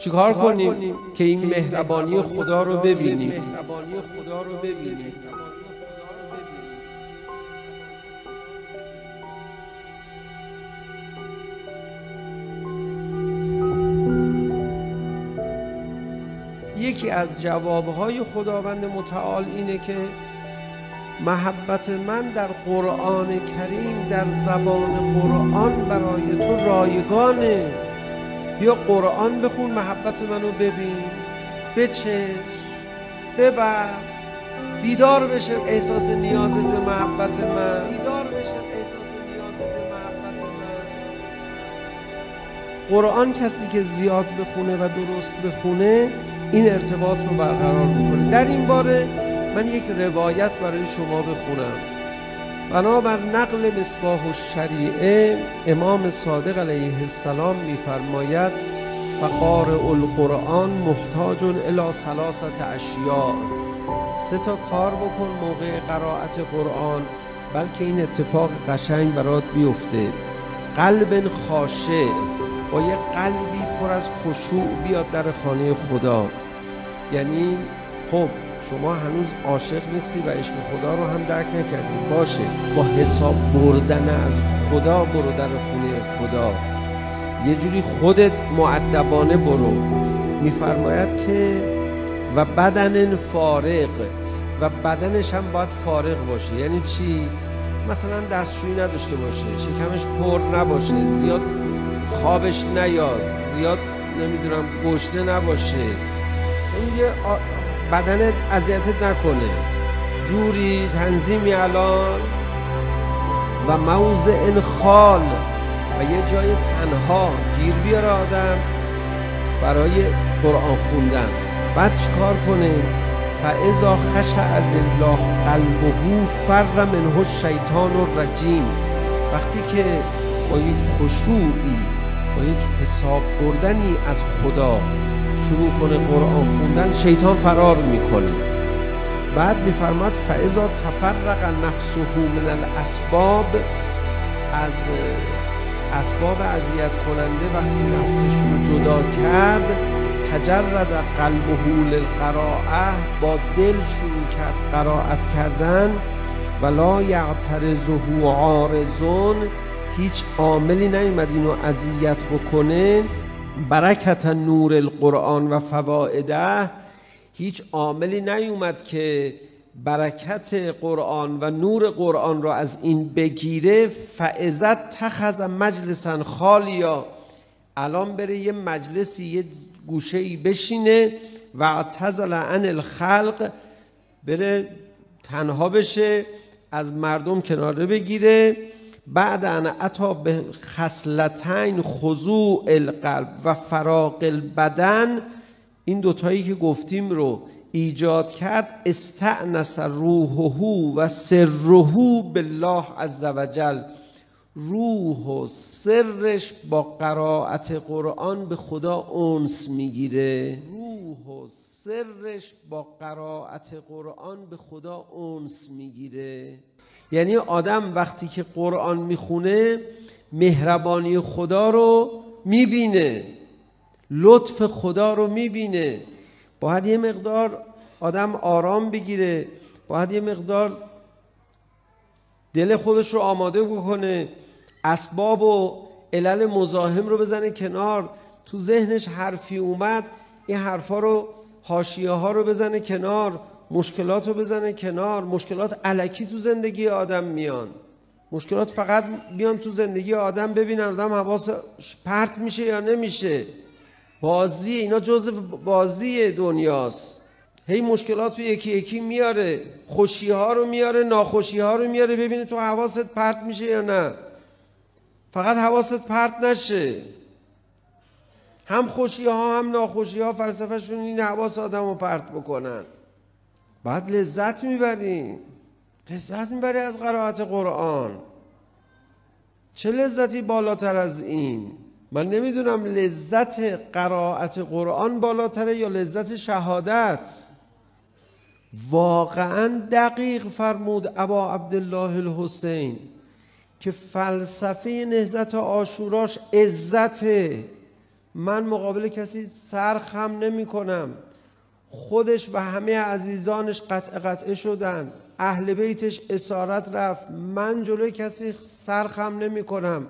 چیکار کنیم که این مهربانی خدا رو ببینیم؟ یکی از جوابهای خداوند متعال اینه که محبت من در قرآن کریم، در زبان قرآن برای تو رایگانه. بیا قرآن بخون، محبت منو ببین، بچش، ببر، بیدار بشه احساس نیازت به محبت من، قرآن کسی که زیاد بخونه و درست بخونه این ارتباط رو برقرار میکنه. در این باره من یک روایت برای شما بخونم. بنابر نقل مصباح الشریعه، امام صادق علیه السلام میفرماید فقارئ القرآن محتاج الی ثلاثة اشیاء. 3 کار بکن موقع قرائت قرآن بلکه این اتفاق قشنگ برات بیفته. قلب خاشع، با یه قلبی پر از خشوع بیاد در خانه خدا. یعنی خب شما هنوز عاشق نیستی و عشق خدا رو هم درک نکردی، باشه، با حساب بردن از خدا برو در خونه خدا، یه جوری خودت مؤدبانه برو. میفرماید که و بدن فارغ، و بدنش هم باید فارغ باشه. یعنی چی؟ مثلا دستشویی نداشته باشه، شکمش پر نباشه، زیاد خوابش نیاد، زیاد نمیدونم گشنه نباشه، یه بدنت اذیتت نکنه، جوری تنظیمی الان و موضع خال و یه جای تنها گیر بیاره آدم برای قرآن خوندن. بعد چیکار کنه؟ فاذا خشع لله قلبه فر منه الشیطان الرجیم. وقتی که با یک خشوعی، با یک حساب بردنی از خدا شروع کنه قرآن خوندن، شیطان فرار میکنه. بعد میفرماد فاذا تفرق نفسه من الاسباب، از اسباب اذیت کننده وقتی نفسش رو جدا کرد، تجرد قلبه للقراءه، با دل شروع کرد قرائت کردن. ولا یعترضه عارضون، هیچ عاملی نیومد اینو اذیت بکنه. برکت نور القرآن و فوائده، هیچ عاملی نیومد که برکت قرآن و نور قرآن را از این بگیره. فاذا اتخذ مجلسا خالیا، الان بره یه مجلسی، یه گوشه‌ای بشینه، و اعتزل عن الخلق، بره تنها بشه، از مردم کناره بگیره. بعد ان اتی به خصلتین خضوع القلب و فراغ البدن، این دوتایی که گفتیم رو ایجاد کرد. استأنس روحه و سره بالله عز وجل، روح و سرش با قرائت قرآن به خدا انس میگیره. یعنی آدم وقتی که قرآن میخونه مهربانی خدا رو میبینه، لطف خدا رو میبینه. باید یه مقدار آدم آرام بگیره، باید یه مقدار دل خودش رو آماده بکنه، اسباب و علل مزاحم رو بزنه کنار. تو ذهنش حرفی اومد، این حرفا رو، حاشیه ها رو بزنه کنار، مشکلات رو بزنه کنار. مشکلات الکی تو زندگی آدم میان، مشکلات فقط بیان تو زندگی آدم ببینن آدم حواس پرت میشه یا نمیشه. بازی اینا جزء بازی دنیاست. هی مشکلات رو یکی یکی میاره، خوشی ها رو میاره، ناخوشی ها رو میاره، ببینه تو حواست پرت میشه یا نه. فقط حواست پرت نشه. هم خوشی ها هم ناخوشی ها فلسفهشون این حواس آدم رو پرت بکنن. بعد لذت میبری از قرائت قرآن. چه لذتی بالاتر از این؟ من نمیدونم لذت قرائت قرآن بالاتره یا لذت شهادت. واقعا دقیق فرمود ابا عبدالله الحسین که فلسفه نهضت عاشوراش عزته. من مقابل کسی سر خم نمی کنم. خودش و همه عزیزانش قطعه شدن، اهل بیتش اسارت رفت، من جلوی کسی سر خم نمی کنم.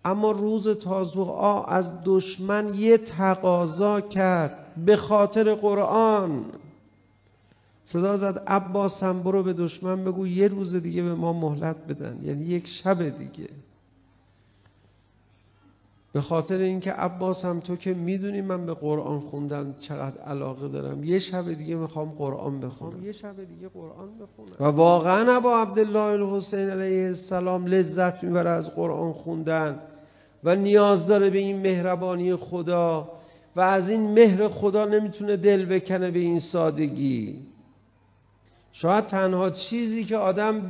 اما روز تاسوعا از دشمن یه تقاضا کرد به خاطر قرآن. صدا زد عباسم برو به دشمن بگو یه روز دیگه به ما مهلت بدن، یعنی یک شب دیگه. به خاطر اینکه عباسم تو که میدونی من به قرآن خوندن چقدر علاقه دارم، یه شب دیگه میخوام قرآن بخونم، یه شب دیگه قرآن بخونم. و واقعا ابا عبدالله الحسین علیه السلام لذت میبره از قرآن خوندن و نیاز داره به این مهربانی خدا و از این مهر خدا نمیتونه دل بکنه به این سادگی. شاید تنها چیزی که آدم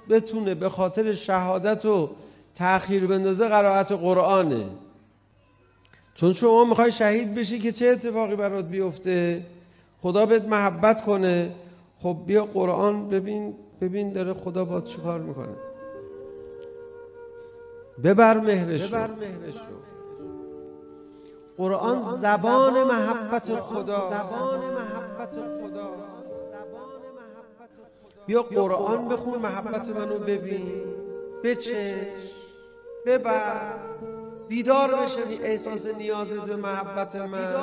بتونه به خاطر شهادت و تأخیر بندازه قرائت قرآنه. چون شما میخوای شهید بشی که چه اتفاقی برات بیفته؟ خدا بهت محبت کنه. خب بیا قرآن ببین داره خدا باید چی کار میکنه. ببر مهرش رو. قرآن زبان محبت خدا. بیا قرآن بخون، محبت منو ببین، بچش، ببر، بیدار بشی احساس نیازت به محبت من.